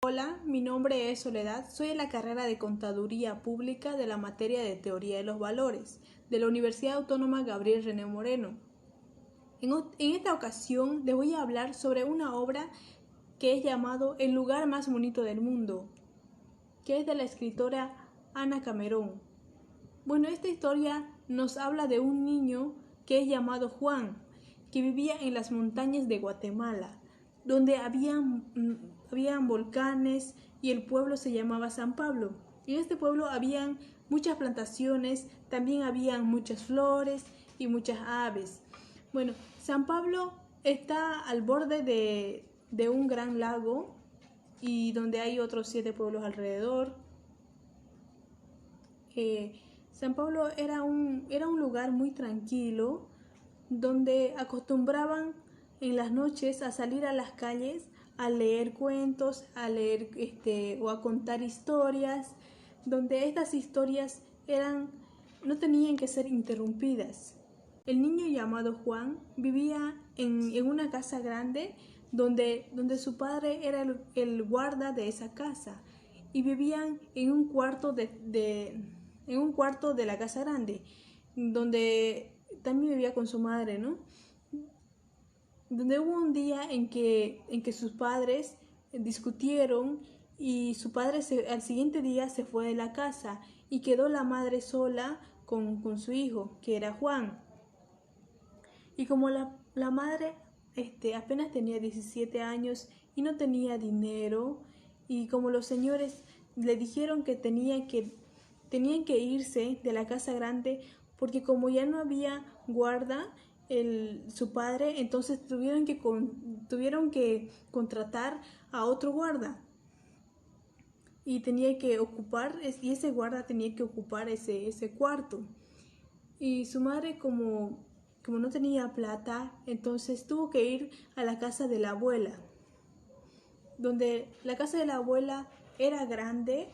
Hola, mi nombre es Soledad, soy de la carrera de Contaduría Pública de la materia de Teoría de los Valores, de la Universidad Autónoma Gabriel René Moreno. En esta ocasión les voy a hablar sobre una obra que es llamado El lugar más bonito del mundo, que es de la escritora Ana Camerón. Bueno, esta historia nos habla de un niño que es llamado Juan, que vivía en las montañas de Guatemala, donde habían volcanes y el pueblo se llamaba San Pablo. En este pueblo habían muchas plantaciones, también habían muchas flores y muchas aves. Bueno, San Pablo está al borde de un gran lago y donde hay otros 7 pueblos alrededor. San Pablo era un lugar muy tranquilo donde acostumbraban en las noches a salir a las calles a leer cuentos, a leer o a contar historias, donde estas historias no tenían que ser interrumpidas. El niño llamado Juan vivía en una casa grande donde su padre era el guarda de esa casa y vivían en un cuarto en un cuarto de la casa grande, donde también vivía con su madre, ¿no? Donde hubo un día en que sus padres discutieron y su padre al siguiente día se fue de la casa y quedó la madre sola con su hijo, que era Juan. Y como la madre apenas tenía 17 años y no tenía dinero, y como los señores le dijeron que tenían que irse de la casa grande porque como ya no había guarda, su padre, entonces tuvieron que contratar a otro guarda y ese guarda tenía que ocupar ese cuarto. Y su madre, como no tenía plata, entonces tuvo que ir a la casa de la abuela, donde la casa de la abuela era grande,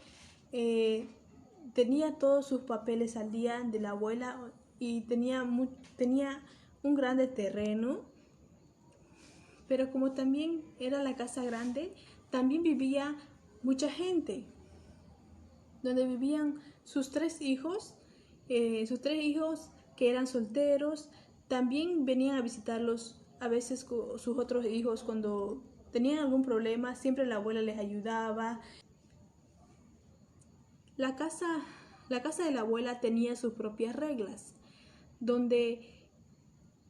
tenía todos sus papeles al día de la abuela y tenía un grande terreno, pero como también era la casa grande, también vivía mucha gente, donde vivían sus tres hijos que eran solteros. También venían a visitarlos a veces sus otros hijos cuando tenían algún problema, siempre la abuela les ayudaba. La casa de la abuela tenía sus propias reglas, donde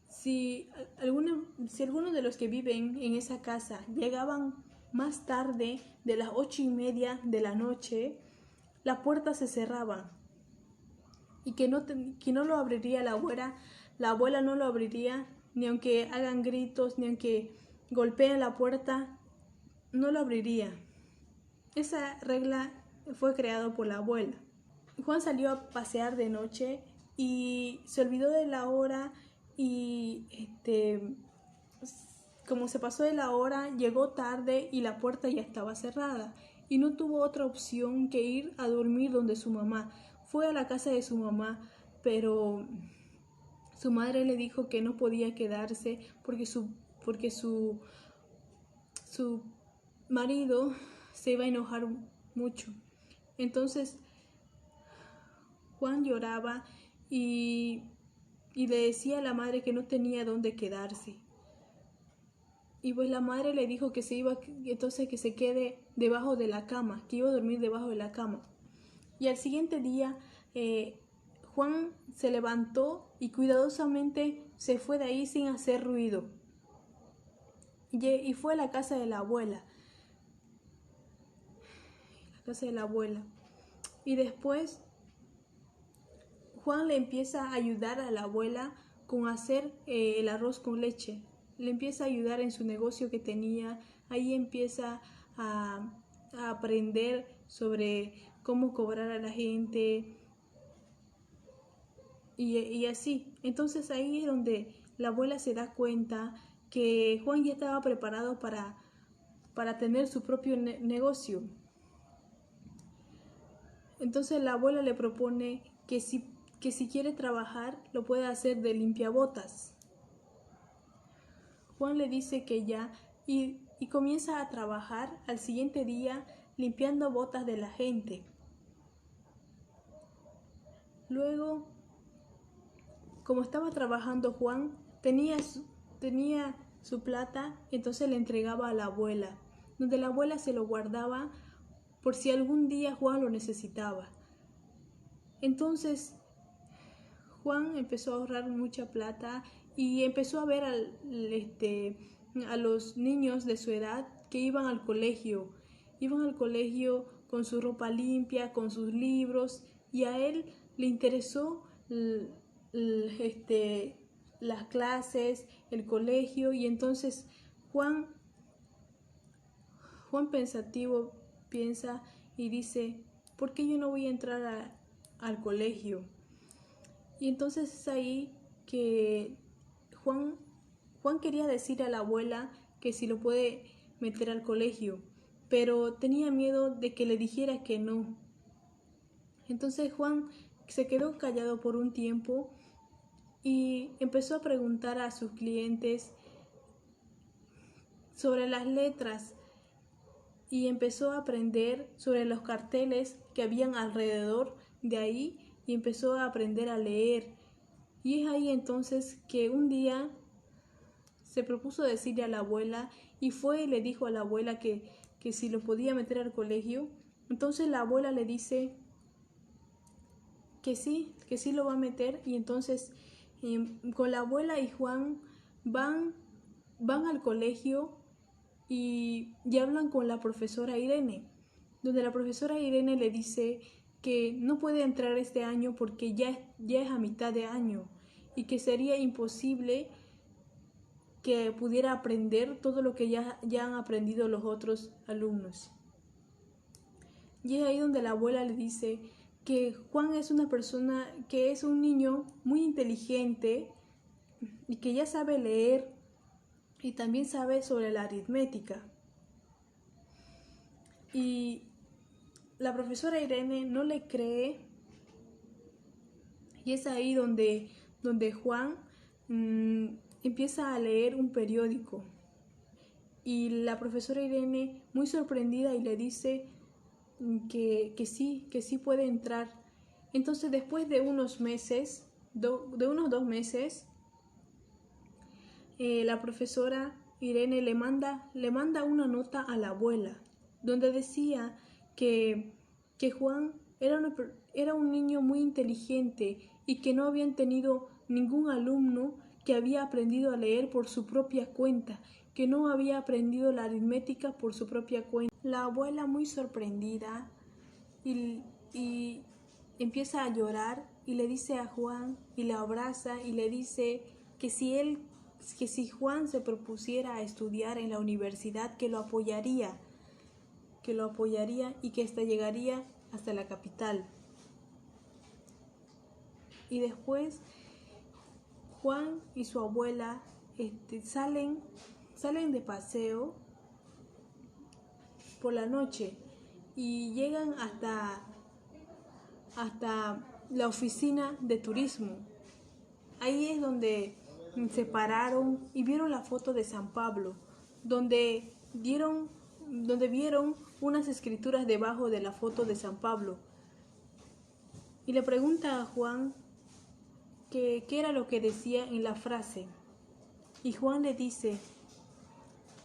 si algunos de los que viven en esa casa llegaban más tarde de las 8:30 de la noche, la puerta se cerraba y que no lo abriría la abuela no lo abriría, ni aunque hagan gritos, ni aunque golpeen la puerta, no lo abriría. Esa regla fue creada por la abuela. Juan salió a pasear de noche y se olvidó de la hora y como se pasó de la hora, llegó tarde y la puerta ya estaba cerrada y no tuvo otra opción que ir a dormir donde su mamá. Fue a la casa de su mamá, pero su madre le dijo que no podía quedarse porque su marido se iba a enojar mucho. Entonces Juan lloraba y le decía a la madre que no tenía dónde quedarse. Y pues la madre le dijo que que se quede debajo de la cama, que iba a dormir debajo de la cama. Y al siguiente día Juan se levantó y cuidadosamente se fue de ahí sin hacer ruido. Y fue a la casa de la abuela. Y después Juan le empieza a ayudar a la abuela con hacer el arroz con leche. Le empieza a ayudar en su negocio que tenía. Ahí empieza a aprender sobre cómo cobrar a la gente y así. Entonces ahí es donde la abuela se da cuenta que Juan ya estaba preparado para tener su propio negocio. Entonces la abuela le propone que si quiere trabajar, lo puede hacer de limpiabotas. Juan le dice que ya, y y comienza a trabajar al siguiente día limpiando botas de la gente. Luego, como estaba trabajando Juan, tenía su plata, entonces le entregaba a la abuela, donde la abuela se lo guardaba por si algún día Juan lo necesitaba. Entonces Juan empezó a ahorrar mucha plata y empezó a ver a los niños de su edad que iban al colegio. Iban al colegio con su ropa limpia, con sus libros, y a él le interesó las clases, el colegio, y entonces Juan pensativo piensa y dice, ¿por qué yo no voy a entrar al colegio? Y entonces es ahí que Juan quería decir a la abuela que si lo puede meter al colegio, pero tenía miedo de que le dijera que no. Entonces Juan se quedó callado por un tiempo y empezó a preguntar a sus clientes sobre las letras y empezó a aprender sobre los carteles que habían alrededor de ahí y empezó a aprender a leer. Y es ahí entonces que un día se propuso decirle a la abuela y fue y le dijo a la abuela que si lo podía meter al colegio. Entonces la abuela le dice que sí lo va a meter, y entonces con la abuela y Juan van al colegio y hablan con la profesora Irene, donde la profesora Irene le dice que no puede entrar este año porque ya es a mitad de año y que sería imposible que pudiera aprender todo lo que ya han aprendido los otros alumnos. Y es ahí donde la abuela le dice que Juan es una persona, que es un niño muy inteligente y que ya sabe leer y también sabe sobre la aritmética. Y la profesora Irene no le cree, y es ahí donde Juan empieza a leer un periódico. Y la profesora Irene, muy sorprendida, y le dice que sí puede entrar. Entonces, después de unos meses, de unos 2 meses, la profesora Irene le manda una nota a la abuela, donde decía que Juan era un niño muy inteligente y que no habían tenido ningún alumno que había aprendido a leer por su propia cuenta, que no había aprendido la aritmética por su propia cuenta. La abuela, muy sorprendida, y empieza a llorar y le dice a Juan y le abraza y le dice que si Juan se propusiera a estudiar en la universidad, que lo apoyaría y que hasta llegaría hasta la capital. Y después Juan y su abuela salen de paseo por la noche y llegan hasta la oficina de turismo. Ahí es donde se pararon y vieron la foto de San Pablo, donde vieron unas escrituras debajo de la foto de San Pablo. Y le pregunta a Juan qué era lo que decía en la frase. Y Juan le dice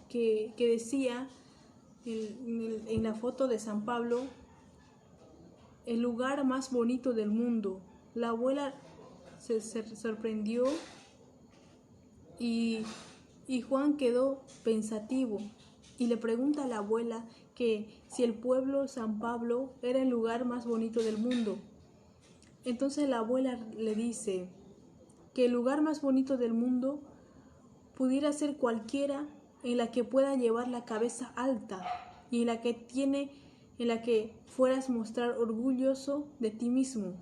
que decía en la foto de San Pablo, el lugar más bonito del mundo. La abuela se sorprendió y Juan quedó pensativo y le pregunta a la abuela que si el pueblo San Pablo era el lugar más bonito del mundo. Entonces la abuela le dice que el lugar más bonito del mundo pudiera ser cualquiera en la que pueda llevar la cabeza alta y en la que fueras mostrar orgulloso de ti mismo.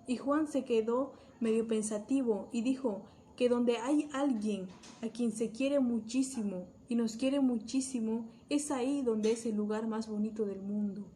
Y Juan se quedó medio pensativo y dijo que donde hay alguien a quien se quiere muchísimo y nos quiere muchísimo, es ahí donde es el lugar más bonito del mundo.